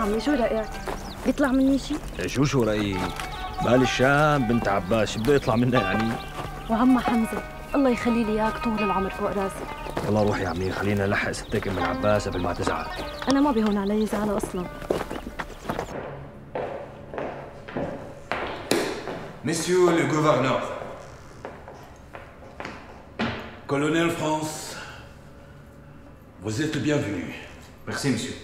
عمي شو رأيك؟ بيطلع مني شيء؟ شو رأيك؟ مال الشام بنت عباس شو بده يطلع منها يعني؟ وعمّا حمزة الله يخلي لي اياك طول العمر فوق راسي. يلا روحي يا عمي خلينا نلحق ستك ام العباس قبل ما تزعل. أنا ما بيهون علي زعلة أصلاً. Messieurs le gouverneur, colonel France, vous êtes le bienvenu. Merci, monsieur.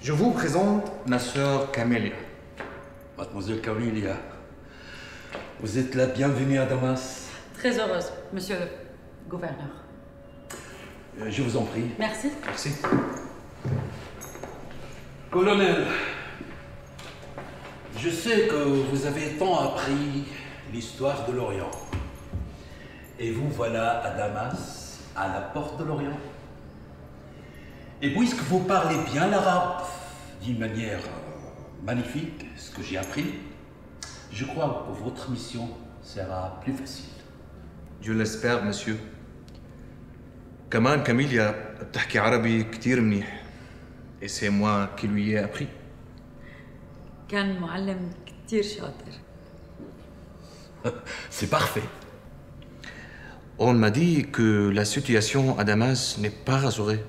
Je vous présente ma sœur Camélia. Mademoiselle Camélia, vous êtes la bienvenue à Damas. Très heureuse, monsieur le gouverneur. Je vous en prie. Merci. Merci. Colonel, je sais que vous avez tant appris l'histoire de l'Orient. Et vous voilà à Damas, à la porte de l'Orient. Et puisque vous parlez bien l'arabe d'une manière magnifique, ce que j'ai appris, je crois que votre mission sera plus facile. Je l'espère, monsieur. كمان كاميليا بتحكي عربي كتير منيح. Et c'est moi qui lui ai appris. كان معلم كتير شاطر. C'est parfait. On m'a dit que la situation à Damas n'est pas rassurée.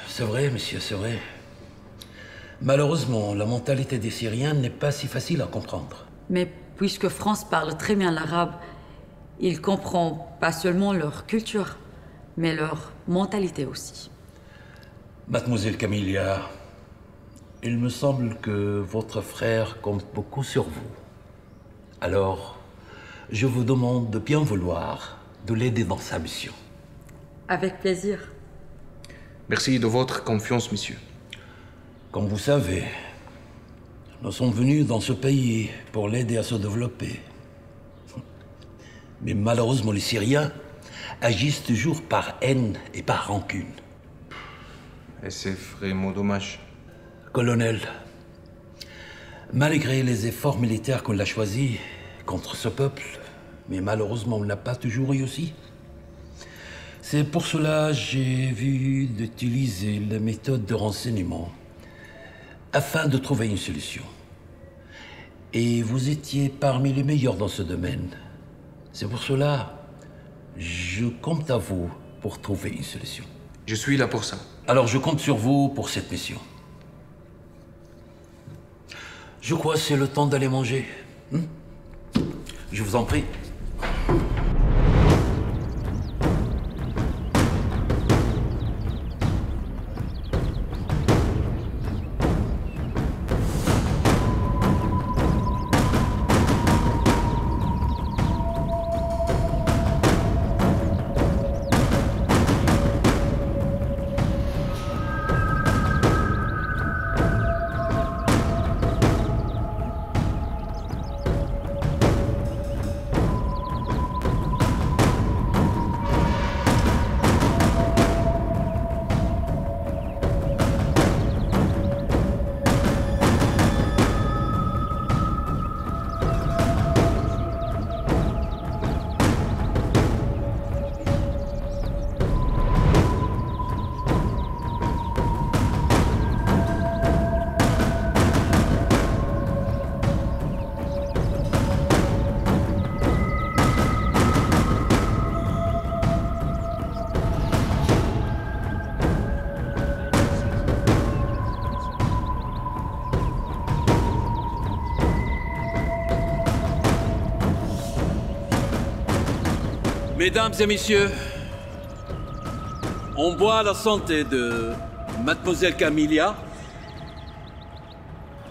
C'est vrai, monsieur, c'est vrai. Malheureusement, la mentalité des Syriens n'est pas si facile à comprendre. Mais puisque France parle très bien l'arabe, il comprend pas seulement leur culture, mais leur mentalité aussi. Mademoiselle Camélia, il me semble que votre frère compte beaucoup sur vous. Alors, je vous demande de bien vouloir de l'aider dans sa mission. Avec plaisir. Merci de votre confiance, monsieur. Comme vous savez, nous sommes venus dans ce pays pour l'aider à se développer. Mais malheureusement, les Syriens agissent toujours par haine et par rancune. Et c'est vraiment dommage. Colonel, malgré les efforts militaires qu'on a choisis contre ce peuple, mais malheureusement on n'a pas toujours réussi. C'est pour cela que j'ai vu d'utiliser la méthode de renseignement afin de trouver une solution. Et vous étiez parmi les meilleurs dans ce domaine. C'est pour cela que je compte à vous pour trouver une solution. Je suis là pour ça. Alors je compte sur vous pour cette mission. Je crois que c'est le temps d'aller manger. Je vous en prie. Mesdames et messieurs, on boit la santé de Mademoiselle Camélia,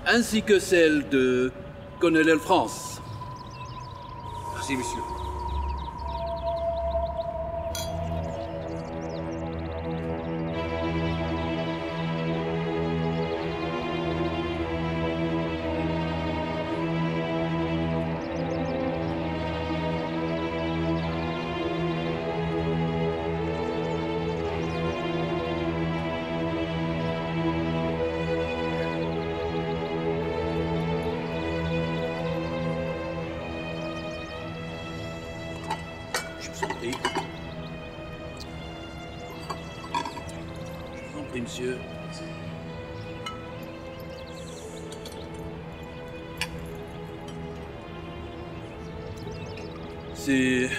ainsi que celle de Colonel France. Merci, monsieur. Je vous en prie, monsieur. Ces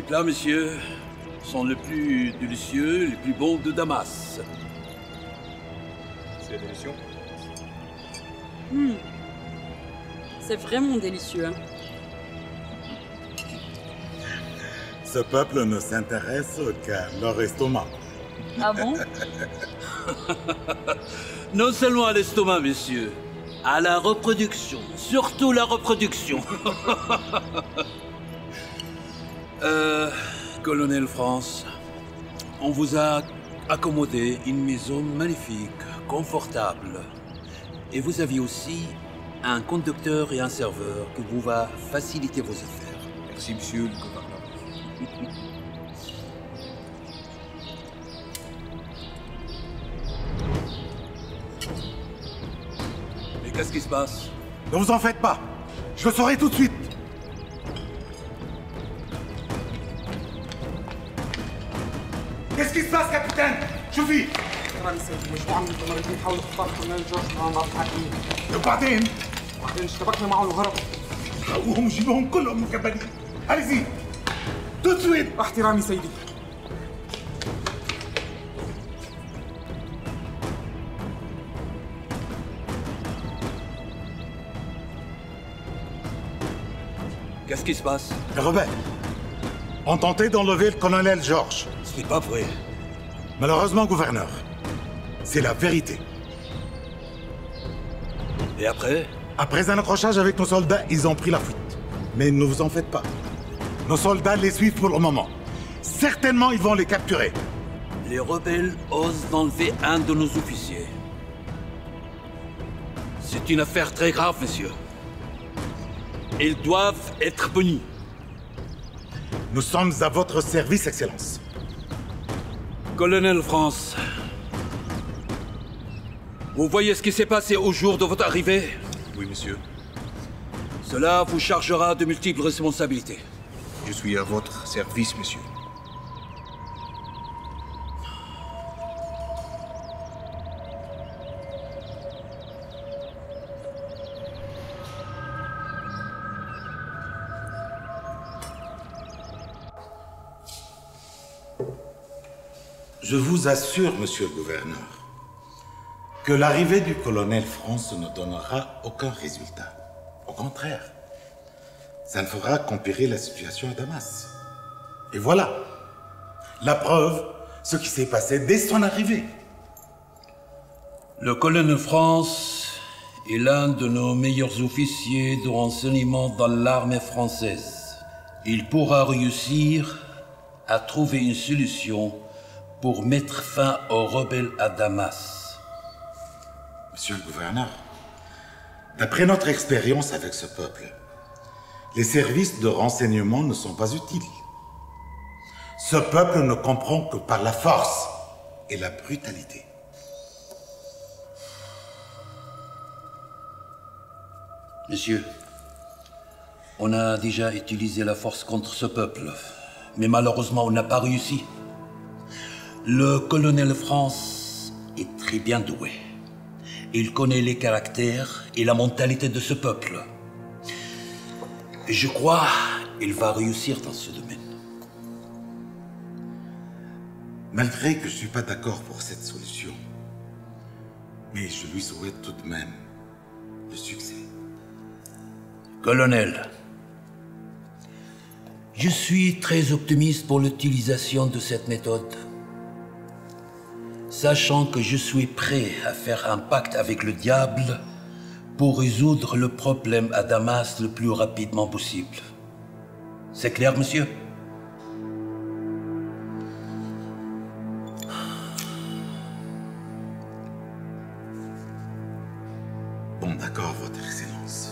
plats, monsieur, sont les plus délicieux, les plus bons de Damas. C'est délicieux. C'est vraiment délicieux. Hein. Ce peuple ne s'intéresse qu'à leur estomac. Ah bon? Non seulement à l'estomac, messieurs, à la reproduction, surtout la reproduction. Colonel France, on vous a accommodé une maison magnifique, confortable. Et vous aviez aussi un conducteur et un serveur qui vous va faciliter vos affaires. Merci, monsieur le gouverneur. Mais qu'est-ce qui se passe? Ne vous en faites pas. Je le saurai tout de suite. Qu'est-ce qui se passe, capitaine? شوفي. رامي سيدي مجموعة من المتمردين حاولوا اختراق قناة جورج مع الحاكمين. وبعدين اشتبكنا معهم وهربوا. حقوهم جيبوهم كلهم مكبلين. Allez-y. Tout de suite. احترامي سيدي. Qu'est-ce qui se passe? Les rebelles ont tenté d'enlever le colonel George. Ce n'est pas vrai. Malheureusement, gouverneur, c'est la vérité. Et après? Après un accrochage avec nos soldats, ils ont pris la fuite. Mais ne vous en faites pas. Nos soldats les suivent pour le moment. Certainement, ils vont les capturer. Les rebelles osent enlever un de nos officiers. C'est une affaire très grave, monsieur. Ils doivent être punis. Nous sommes à votre service, Excellence. Colonel France, vous voyez ce qui s'est passé au jour de votre arrivée? Oui, monsieur. Cela vous chargera de multiples responsabilités. Je suis à votre service, monsieur. Je vous assure, monsieur le gouverneur, que l'arrivée du colonel France ne donnera aucun résultat. Au contraire, ça ne fera qu'empirer la situation à Damas. Et voilà, la preuve, ce qui s'est passé dès son arrivée. Le colonel France est l'un de nos meilleurs officiers de renseignement dans l'armée française. Il pourra réussir à trouver une solution pour mettre fin aux rebelles à Damas. Monsieur le gouverneur, d'après notre expérience avec ce peuple, les services de renseignement ne sont pas utiles. Ce peuple ne comprend que par la force et la brutalité. Monsieur, on a déjà utilisé la force contre ce peuple, mais malheureusement on n'a pas réussi. Le colonel France est très bien doué. Il connaît les caractères et la mentalité de ce peuple. Et je crois qu'il va réussir dans ce domaine. Malgré que je ne suis pas d'accord pour cette solution, mais je lui souhaite tout de même le succès. Colonel, je suis très optimiste pour l'utilisation de cette méthode. Sachant que je suis prêt à faire un pacte avec le diable pour résoudre le problème à Damas le plus rapidement possible. C'est clair, monsieur? Bon, d'accord, votre Excellence.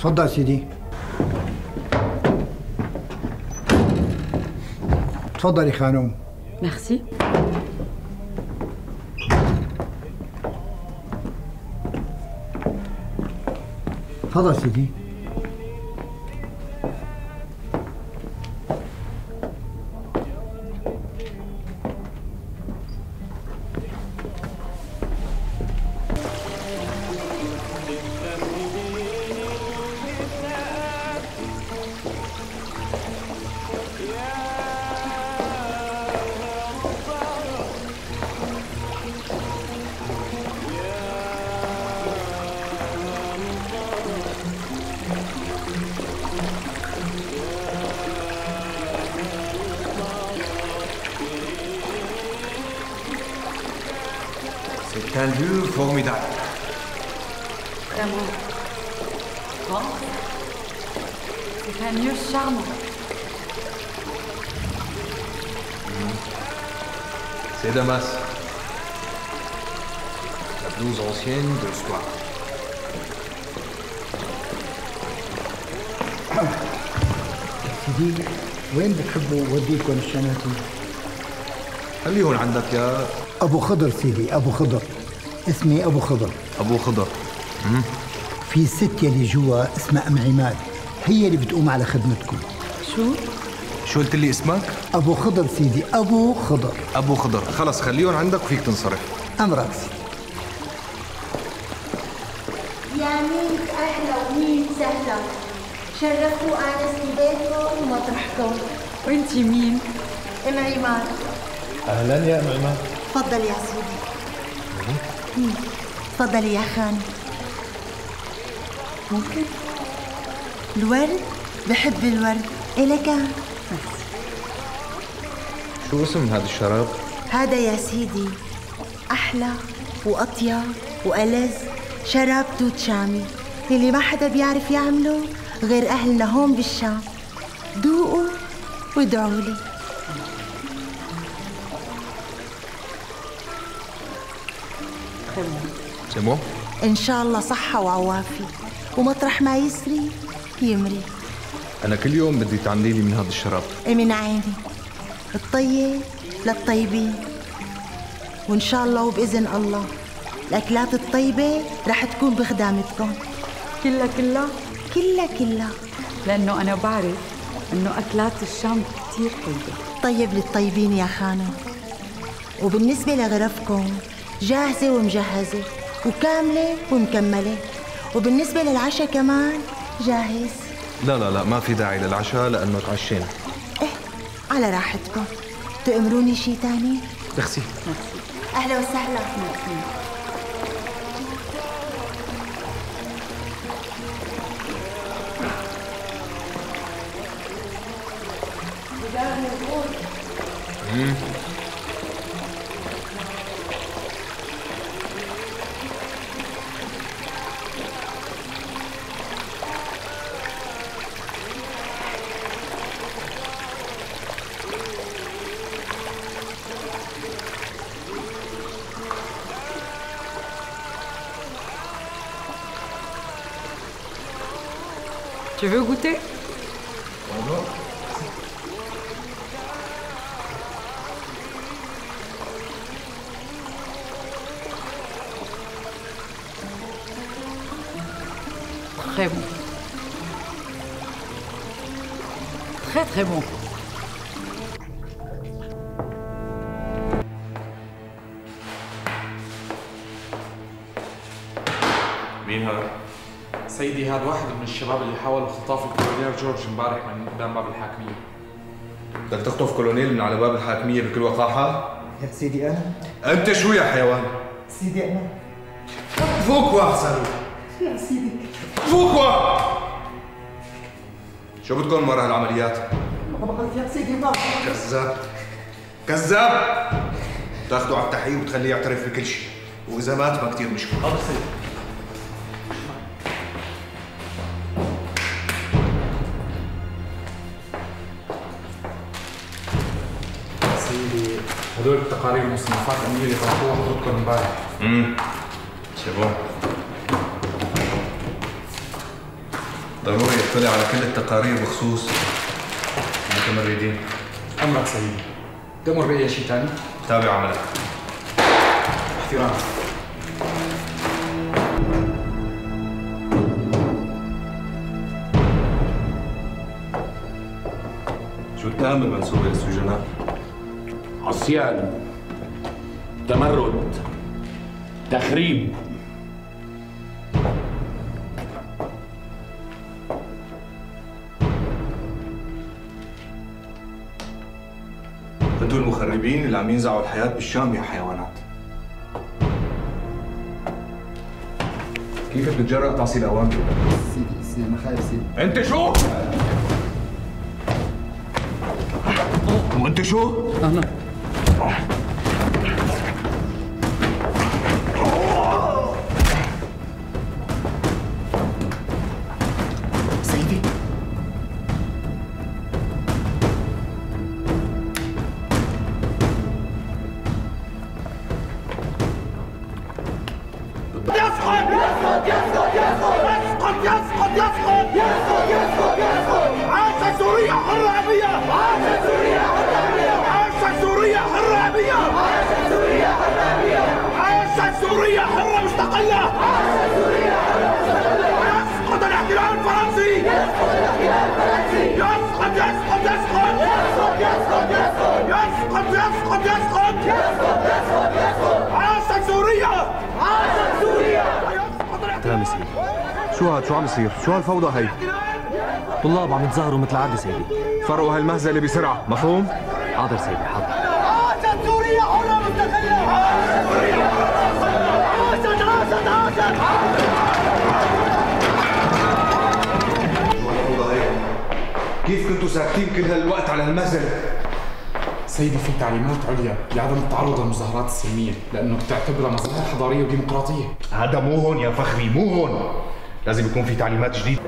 تفضل سيدي. تفضلي خانوم. ميرسي. تفضل سيدي. C'est un lieu formidable. Vraiment. Bon. C'est un lieu charmant. C'est Damas. La plus ancienne de l'histoire. سيدي وين بتحبوا وديكم الشناتي؟ خليه هون عندك يا أبو خضر سيدي، أبو خضر. اسمي أبو خضر. أبو خضر. في ست يلي جوا اسمها أم عماد، هي اللي بتقوم على خدمتكم. شو قلت لي اسمك؟ أبو خضر سيدي، أبو خضر. أبو خضر. خلص خليهم عندك وفيك تنصرف. أمرك سيدي. يا ميت أهلا وميت سهلا، شرفوا آنستي بيتكم ومطرحكم. وانتي مين؟ أم عماد. اهلا يا ام عماد. تفضل يا سيدي. تفضلي يا خاني. ممكن؟ الورد؟ بحب الورد. إلك. شو اسم هذا الشراب؟ هذا يا سيدي أحلى وأطيب وألذ شراب توت شامي اللي ما حدا بيعرف يعمله غير أهلنا هون بالشام. ذوقوا وادعوا لي. سمو؟ إن شاء الله صحة وعوافي، ومطرح ما يسري يمري. أنا كل يوم بدي تعملي لي من هذا الشراب. من عيني. الطيب للطيبين، وإن شاء الله وبإذن الله الأكلات الطيبة رح تكون بخدامتكم. كلها كلها؟ كلها كلها. لأنه أنا بعرف إنه أكلات الشام كتير طيبة. طيب للطيبين يا خانم. وبالنسبة لغرفكم جاهزة ومجهزة وكاملة ومكملة، وبالنسبة للعشاء كمان جاهز. لا ما في داعي للعشاء لأنه تعشينا. على راحتكم. تأمروني شي تاني؟ ميرسي. أهلا وسهلا. Tu veux goûter? Très bon. Très très bon. مين هذا؟ سيدي هذا واحد من الشباب اللي حاولوا خطاف الكولونيل جورج امبارح من قدام باب الحاكمية. بدك تخطف كولونيل من على باب الحاكمية بكل وقاحة؟ يا سيدي أنا. أنت شو يا حيوان؟ سيدي أنا. فوق صاروخ. يا سيدي. فوق. شو بدكم ورا هالعمليات؟ يا سيدي ما. كذاب. كذاب. تاخذه على التحقيق وتخليه يعترف بكل شيء، وإذا مات ما كثير مشكلة. حاضر سيدي. سيدي هدول التقارير المصنفات الأمنية اللي طرحوها حضرتكم امبارح. سي بون. ضروري اطلع على كل التقارير بخصوص المتمردين. أمرك سيدي. تأمر بأي شيء ثاني؟ تابع عملك. احترام. شو التهم المنسوبة للسجناء؟ عصيان، تمرد، تخريب. انتوا المخربين اللي عم ينزعوا الحياة بالشام يا حيوانات. كيف بتتجرأ تعصي الأوامر؟ سيدي أنا خايف سيدي. أنت شو؟ وأنت شو؟ أنا سيدي يسقط عاشت سوريا حرة أبية عاشت سوريا حرة أبية عاشت سوريا حرة أبية عاشت سوريا حرة أبية عاشت سوريا حرة مستقلة عاشت سوريا حرة مستقلة يسقط الاحتلال الفرنسي يسقط الاحتلال الفرنسي يسقط يسقط يسقط يسقط يسقط يسقط يسقط يسقط يسقط يسقط يسقط عاشت سوريا عاشت سوريا يسقط الاحتلال شو هاد؟ شو عم يصير؟ شو هالفوضى هي؟ طلاب عم يتظاهروا مثل العادة سيدي. فرقوا هالمهزلة بسرعة، مفهوم؟ حاضر سيدي حاضر. عاشت سوريا حرة مستقلة عاشت سوريا حرة مستقلة عاشت عاشت عاشت كيف كنتوا ساكتين كل هالوقت على هالمهزلة؟ سيدي في تعليمات عليا بعدم التعرض للمظاهرات السلمية لأنه بتعتبرها مظاهر حضارية وديمقراطية. هذا مو هون يا فخري، مو هون. لازم يكون في تعليمات جديدة.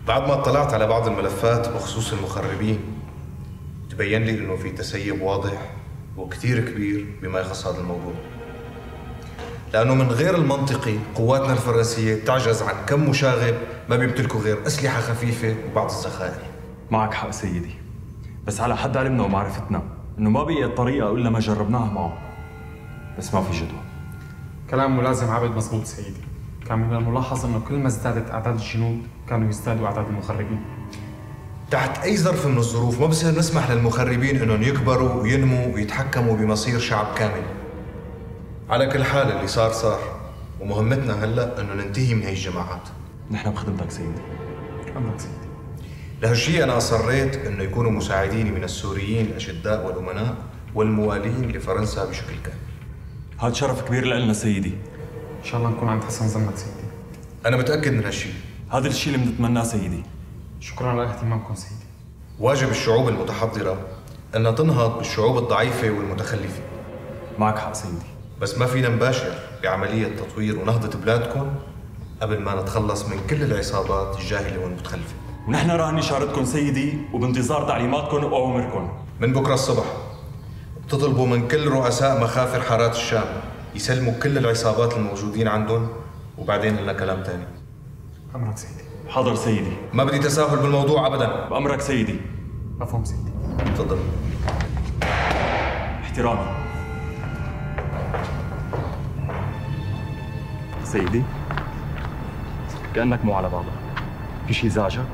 بعد ما اطلعت على بعض الملفات بخصوص المخربين تبين لي انه في تسيب واضح وكثير كبير بما يخص هذا الموضوع. لانه من غير المنطقي قواتنا الفرنسيه تعجز عن كم مشاغب ما بيمتلكوا غير اسلحه خفيفه وبعض الذخائر. معك حق سيدي، بس على حد علمنا ومعرفتنا انه ما بقي طريقه الا ما جربناها معه، بس ما في جدوى. كلام ملازم عبد مضبوط سيدي. كان من الملاحظ انه كل ما ازدادت اعداد الجنود كانوا يزدادوا اعداد المخربين. تحت اي ظرف من الظروف ما بصير نسمح للمخربين انهم يكبروا وينموا ويتحكموا بمصير شعب كامل. على كل حال اللي صار ومهمتنا هلا انه ننتهي من هي الجماعات. نحن بخدمتك سيدي. امرك سيدي. لهالشيء انا اصريت انه يكونوا مساعديني من السوريين الاشداء والامناء والموالين لفرنسا بشكل كامل. هذا شرف كبير لنا سيدي. ان شاء الله نكون عند حسن ظنك سيدي. انا متاكد من هالشيء. هذا الشيء اللي بنتمناه سيدي. شكرا على اهتمامكم سيدي. واجب الشعوب المتحضره انها تنهض بالشعوب الضعيفه والمتخلفه. معك حق سيدي. بس ما فينا نباشر بعمليه تطوير ونهضه بلادكم قبل ما نتخلص من كل العصابات الجاهله والمتخلفه. ونحن راهن اشارتكم سيدي وبانتظار تعليماتكم واوامركم. من بكره الصبح بتطلبوا من كل رؤساء مخافر حارات الشام يسلموا كل العصابات الموجودين عندهم، وبعدين لنا كلام ثاني. امرك سيدي. حاضر سيدي. ما بدي تساهل بالموضوع ابدا. بامرك سيدي. مفهوم سيدي. تفضل. احترامي. سيدي كأنك مو على بعضك. في شي زعجك؟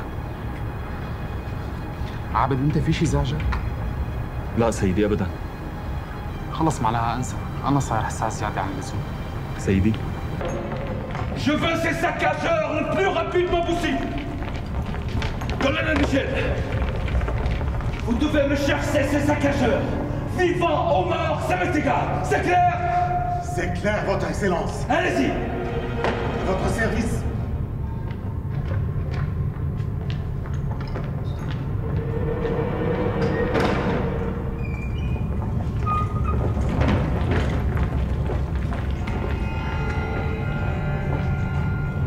عابد انت في شي زعجك؟ لا سيدي ابدا. خلص معناها انسى، انا صاير حساس زياده عن اللزوم. سيدي. Je veux ces saccageurs le plus rapidement possible. Colonel Michel, vous devez me chercher ces saccageurs. Vivants ou morts, ça m'est égal. C'est clair? C'est clair, Votre Excellence. Allez-y. Votre service